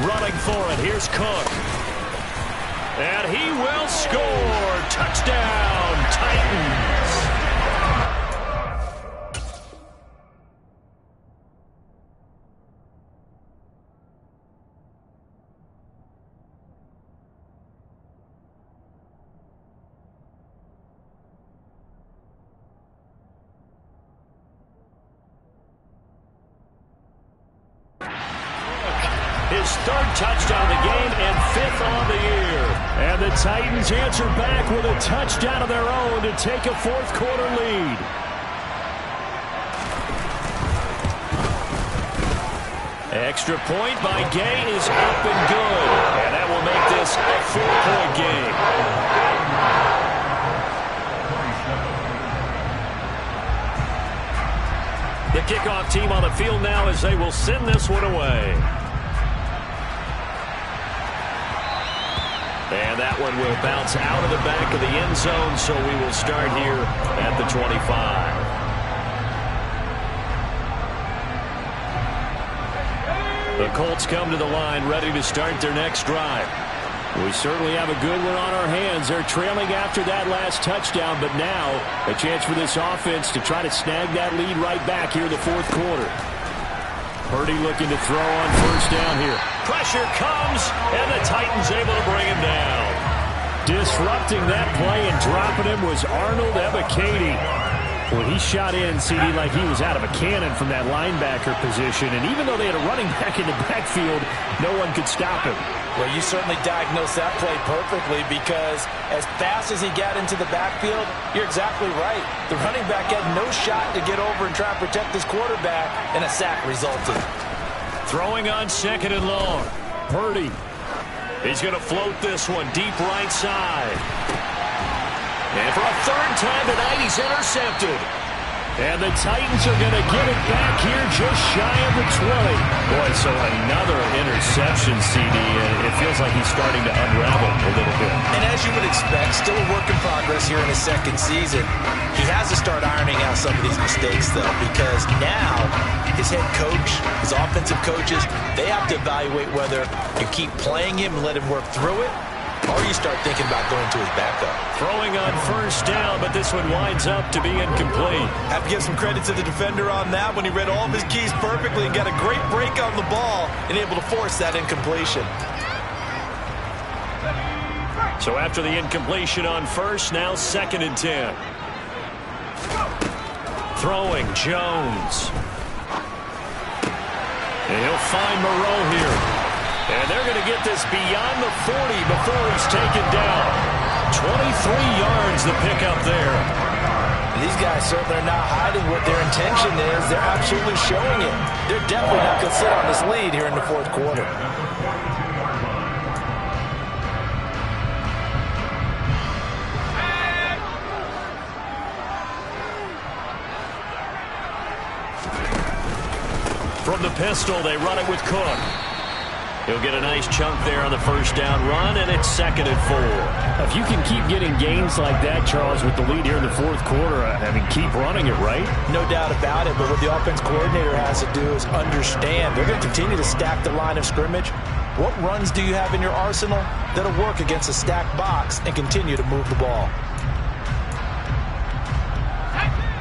Running for it, here's Cook. And he will score. Touchdown, Titans. His 3rd touchdown of the game and 5th on the year. And the Titans answer back with a touchdown of their own to take a 4th quarter lead. Extra point by Gay is up and good. And that will make this a 4-point game. The kickoff team on the field now as they will send this one away. And that one will bounce out of the back of the end zone, so we will start here at the 25. Colts come to the line, ready to start their next drive. We certainly have a good one on our hands. They're trailing after that last touchdown, but now a chance for this offense to try to snag that lead right back here in the fourth quarter. Purdy looking to throw on first down here. Pressure comes, and the Titans able to bring him down. Disrupting that play and dropping him was Arnold Ebiketie. Well, he shot in, CD, like he was out of a cannon from that linebacker position. And even though they had a running back in the backfield, no one could stop him. Well, you certainly diagnosed that play perfectly because as fast as he got into the backfield, you're exactly right. The running back had no shot to get over and try to protect his quarterback, and a sack resulted. Throwing on second and long. Purdy. He's going to float this one deep right side. And for a third time tonight, he's intercepted. And the Titans are going to get it back here just shy of the 20. Boy, so another interception, CD. And it feels like he's starting to unravel a little bit. And as you would expect, still a work in progress here in his second season. He has to start ironing out some of these mistakes, though, because now his head coach, his offensive coaches, they have to evaluate whether you keep playing him and let him work through it, or you start thinking about going to his backup. Throwing on first down, but this one winds up to be incomplete. Have to give some credit to the defender on that when he read all of his keys perfectly and got a great break on the ball and able to force that incompletion. So after the incompletion on first, now second and 10. Throwing Jones. And he'll find Moreau here. And they're going to get this beyond the 40 before he's taken down. 23 yards the pickup there. These guys certainly are not hiding what their intention is. They're absolutely showing it. They're definitely not going to sit on this lead here in the fourth quarter. From the pistol, they run it with Cook. He'll get a nice chunk there on the first down run, and it's second and 4. If you can keep getting gains like that, Charles, with the lead here in the fourth quarter, I mean, keep running it, right? No doubt about it, but what the offense coordinator has to do is understand they're going to continue to stack the line of scrimmage. What runs do you have in your arsenal that'll work against a stacked box and continue to move the ball?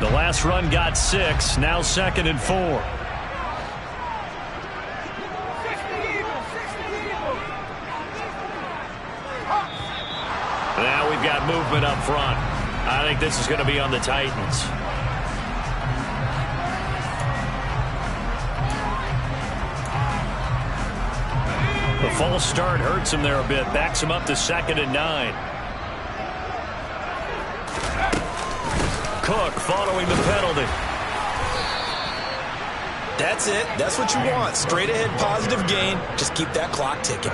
The last run got 6, now second and 4. Now we've got movement up front. I think this is going to be on the Titans. The false start hurts him there a bit. Backs him up to second and 9. Cook following the penalty. That's it. That's what you want. Straight ahead positive gain. Just keep that clock ticking.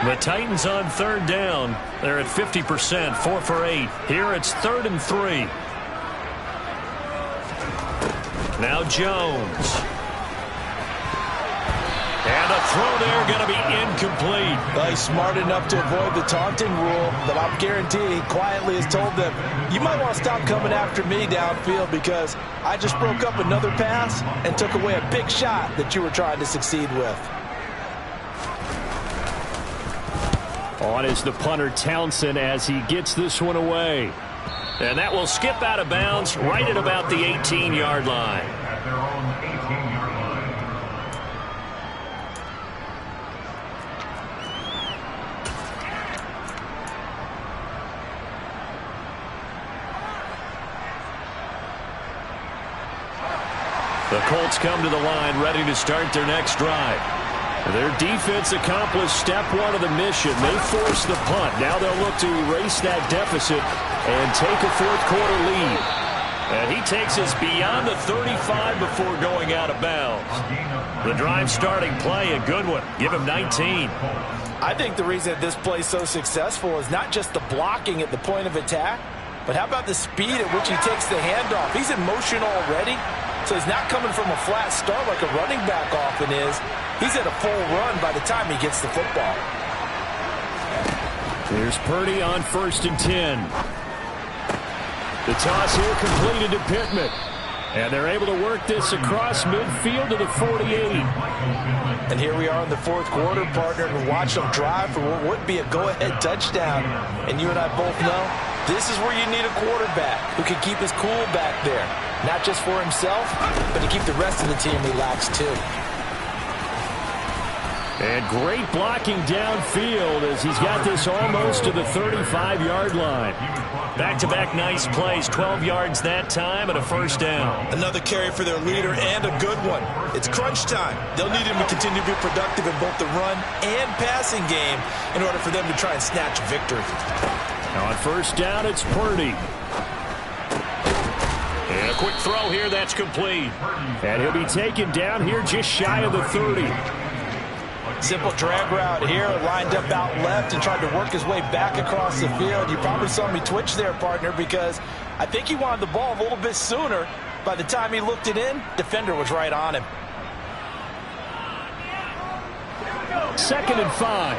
The Titans on third down. They're at 50%, 4 for 8. Here it's 3rd and 3. Now Jones. And a throw there going to be incomplete. Well, he's smart enough to avoid the taunting rule, but I'm guaranteed he quietly has told them, you might want to stop coming after me downfield because I just broke up another pass and took away a big shot that you were trying to succeed with. On is the punter Townsend as he gets this one away. And that will skip out of bounds right at about the 18-yard line. The Colts come to the line ready to start their next drive. Their defense accomplished step 1 of the mission. They forced the punt. Now they'll look to erase that deficit and take a fourth quarter lead. And he takes us beyond the 35 before going out of bounds. The drive starting play, a good one. Give him 19. I think the reason that this play is so successful is not just the blocking at the point of attack, but how about the speed at which he takes the handoff? He's in motion already, so he's not coming from a flat start like a running back often is. He's at a full run by the time he gets the football. Here's Purdy on 1st and 10. The toss here completed to Pittman. And they're able to work this across midfield to the 48. And here we are in the 4th quarter, partner, and watch them drive for what would be a go-ahead touchdown. And you and I both know this is where you need a quarterback who can keep his cool back there. Not just for himself, but to keep the rest of the team relaxed too. And great blocking downfield as he's got this almost to the 35-yard line. Back-to-back nice plays, 12 yards that time and a 1st down. Another carry for their leader and a good one. It's crunch time. They'll need him to continue to be productive in both the run and passing game in order for them to try and snatch a victory. Now on 1st down, it's Purdy. And a quick throw here, that's complete. And he'll be taken down here just shy of the 30. Simple drag route here, lined up out left and tried to work his way back across the field. You probably saw me twitch there, partner, because I think he wanted the ball a little bit sooner. By the time he looked it in, defender was right on him. 2nd and 5.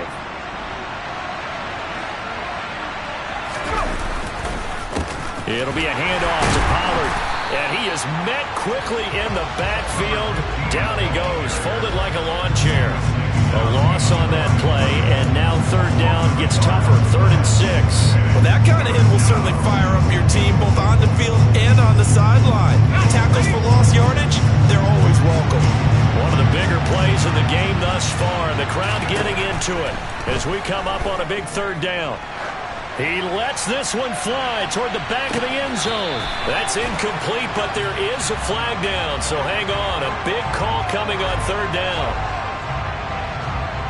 It'll be a handoff to Pollard. And he is met quickly in the backfield. Down he goes, folded like a lawn chair. A loss on that play, and now 3rd down gets tougher, 3rd and 6. Well, that kind of hit will certainly fire up your team, both on the field and on the sideline. Tackles for lost yardage, they're always welcome. One of the bigger plays in the game thus far, and the crowd getting into it as we come up on a big 3rd down. He lets this one fly toward the back of the end zone. That's incomplete, but there is a flag down, so hang on. A big call coming on 3rd down.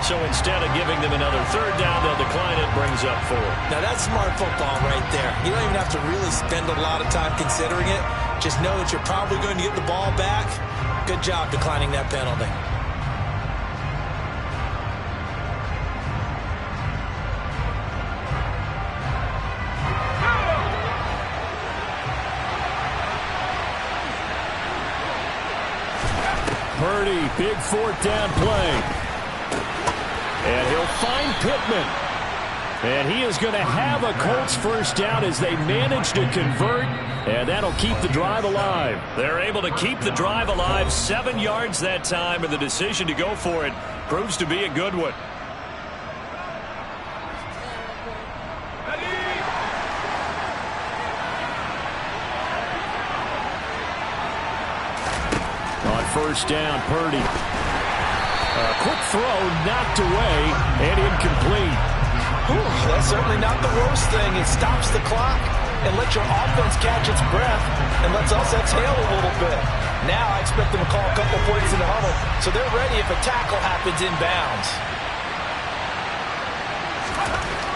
So instead of giving them another 3rd down, they'll decline it, brings up 4. Now that's smart football right there. You don't even have to really spend a lot of time considering it. Just know that you're probably going to get the ball back. Good job declining that penalty. Purdy, big 4th down play. And he'll find Pittman. And he is going to have a Colts 1st down as they manage to convert. And that'll keep the drive alive. They're able to keep the drive alive, 7 yards that time, and the decision to go for it proves to be a good one. On 1st down, Purdy. A quick throw knocked away and incomplete. That's certainly not the worst thing. It stops the clock and lets your offense catch its breath and lets us exhale a little bit. Now I expect them to call a couple plays in the huddle so they're ready if a tackle happens inbounds.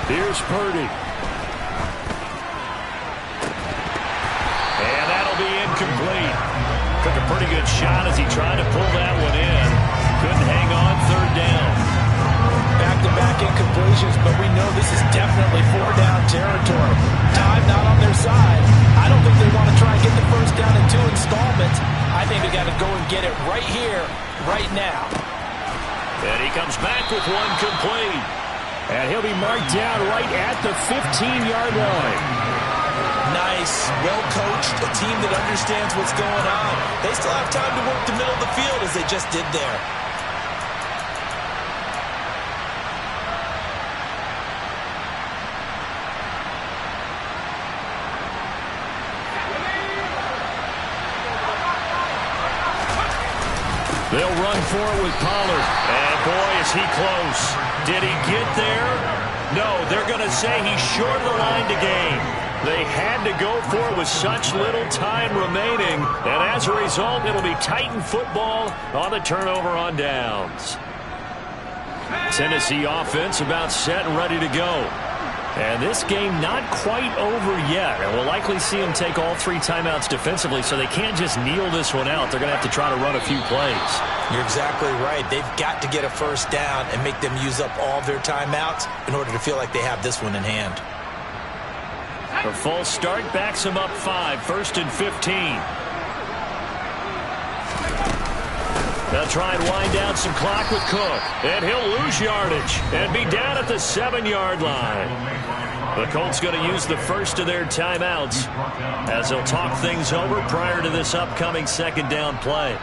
Here's Purdy. And that'll be incomplete. Took a pretty good shot as he tried to pull that one in. Couldn't hang on, 3rd down. Back-to-back incompletions, but we know this is definitely 4-down territory. Time not on their side. I don't think they want to try and get the 1st down in 2 installments. I think they got to go and get it right here, right now. And he comes back with one complete. And he'll be marked down right at the 15-yard line. Nice, well-coached, a team that understands what's going on. They still have time to work the middle of the field as they just did there. They'll run for it with Pollard. And boy, is he close. Did he get there? No, they're going to say he's short of the line to gain. They had to go for it with such little time remaining. And as a result, it'll be Titan football on the turnover on downs. Tennessee offense about set and ready to go. And this game not quite over yet. And we'll likely see them take all 3 timeouts defensively, so they can't just kneel this one out. They're going to have to try to run a few plays. You're exactly right. They've got to get a first down and make them use up all their timeouts in order to feel like they have this one in hand. A false start backs them up 5, 1st and 15. They'll try and wind down some clock with Cook. And he'll lose yardage and be down at the 7-yard line. The Colts going to use the first of their timeouts as they'll talk things over prior to this upcoming 2nd down play.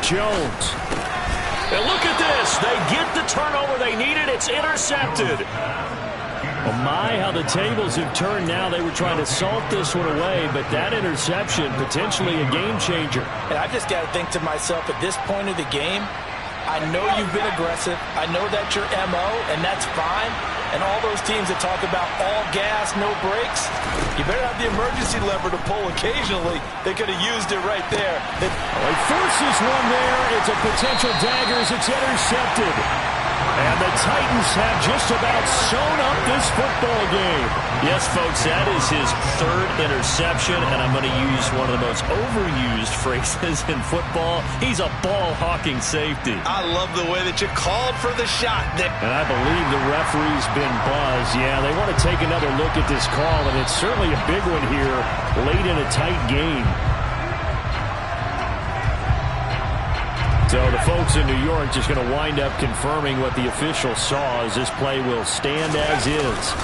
Jones. And look at this. They get the turnover they needed. It's intercepted. Oh my, how the tables have turned now. They were trying to salt this one away, but that interception, potentially a game changer. And I just got to think to myself, at this point of the game, I know you've been aggressive. I know that's your MO, and that's fine. And all those teams that talk about all gas, no brakes, you better have the emergency lever to pull occasionally. They could have used it right there. He forces one there. It's a potential dagger as it's intercepted. And the Titans have just about sewn up this football game. Yes, folks, that is his 3rd interception, and I'm going to use one of the most overused phrases in football. He's a ball-hawking safety. I love the way that you called for the shot there. And I believe the referee's been buzzed. Yeah, they want to take another look at this call, and it's certainly a big one here late in a tight game. So the folks in New York just going to wind up confirming what the official saw, as this play will stand as is.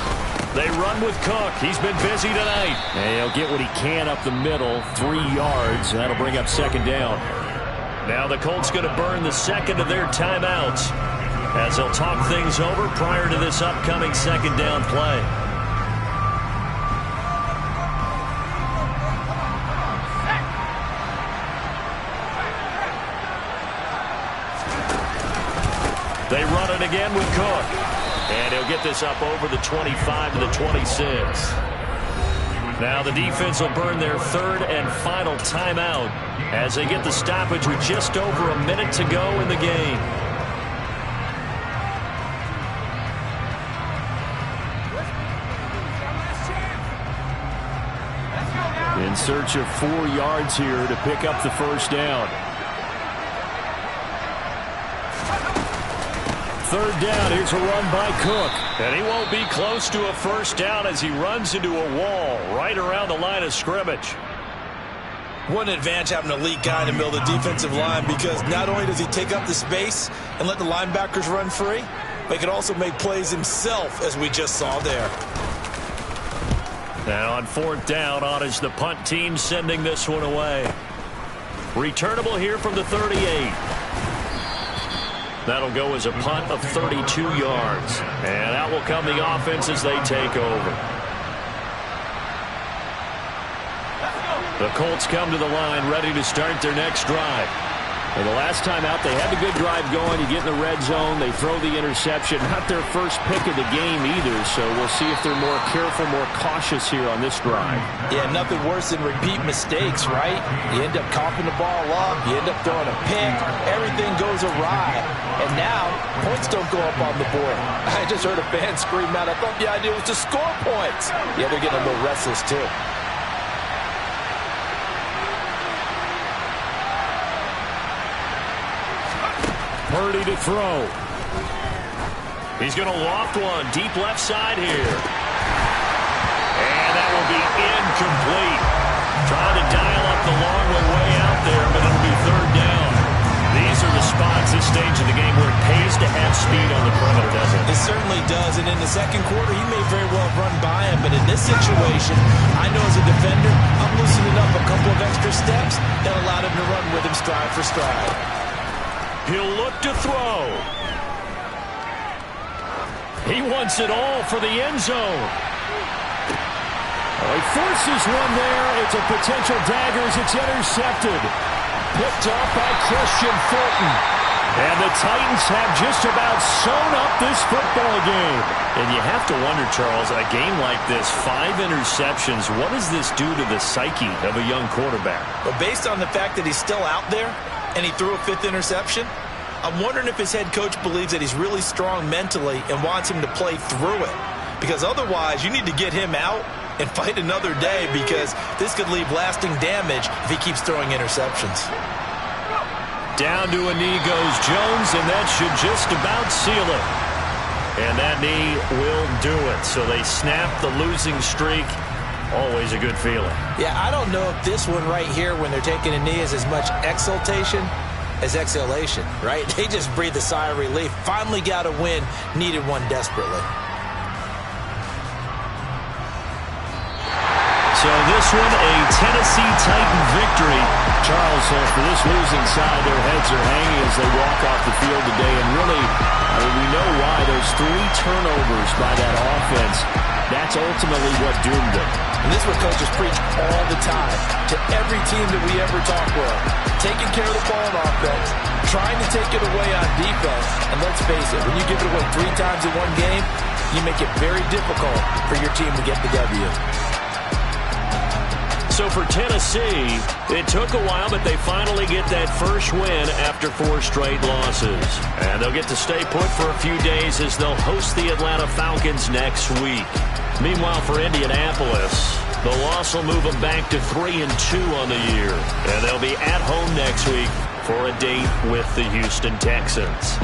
They run with Cook. He's been busy tonight. And he'll get what he can up the middle, 3 yards. That'll bring up 2nd down. Now the Colts going to burn the 2nd of their timeouts as they'll talk things over prior to this upcoming 2nd down play. They run it again with Cook. And he'll get this up over the 25 to the 26. Now the defense will burn their 3rd and final timeout as they get the stoppage with just over a minute to go in the game. In search of 4 yards here to pick up the first down. 3rd down, here's a run by Cook. And he won't be close to a first down as he runs into a wall right around the line of scrimmage. What an advantage having an elite guy in the middle of the defensive line, because not only does he take up the space and let the linebackers run free, but he can also make plays himself, as we just saw there. Now on 4th down, on is the punt team sending this one away. Returnable here from the 38. That'll go as a punt of 32 yards. And out will come the offense as they take over. The Colts come to the line ready to start their next drive. And the last time out, they had a good drive going. You get in the red zone, they throw the interception. Not their first pick of the game either, so we'll see if they're more careful, more cautious here on this drive. Yeah, nothing worse than repeat mistakes, right? You end up coughing the ball up, you end up throwing a pick, everything goes awry. And now, points don't go up on the board. I just heard a fan scream out, I thought the idea was to score points. Yeah, they're getting a little restless too. Purdy to throw. He's going to loft one deep left side here. And that will be incomplete. Trying to dial up the long one way out there, but it'll be 3rd down. These are the spots, this stage of the game, where it pays to have speed on the perimeter, doesn't it? It certainly does, and in the 2nd quarter, he may very well have run by him, but in this situation, I know as a defender, I'm loosening up a couple of extra steps that allowed him to run with him stride for stride. He'll look to throw. He wants it all for the end zone. Well, he forces one there. It's a potential dagger as it's intercepted. Picked off by Christian Fulton. And the Titans have just about sewn up this football game. And you have to wonder, Charles, a game like this, 5 interceptions, what does this do to the psyche of a young quarterback? But based on the fact that he's still out there and he threw a 5th interception, I'm wondering if his head coach believes that he's really strong mentally and wants him to play through it. Because otherwise, you need to get him out and fight another day, because this could leave lasting damage if he keeps throwing interceptions. Down to a knee goes Jones, and that should just about seal it. And that knee will do it. So they snap the losing streak. Always a good feeling. Yeah, I don't know if this one right here, when they're taking a knee, is as much exultation as exhalation, right? They just breathe a sigh of relief. Finally got a win, needed one desperately. So this one, a Tennessee Titan victory. Charles, for this losing side, their heads are hanging as they walk off the field today. And really, we know why. Those 3 turnovers by that offense, that's ultimately what doomed them. And this is what coaches preach all the time to every team that we ever talk with. Taking care of the ball on offense, trying to take it away on defense. And let's face it, when you give it away 3 times in one game, you make it very difficult for your team to get the W. So for Tennessee, it took a while, but they finally get that first win after 4 straight losses. And they'll get to stay put for a few days as they'll host the Atlanta Falcons next week. Meanwhile, for Indianapolis, the loss will move them back to 3-2 on the year. And they'll be at home next week for a date with the Houston Texans.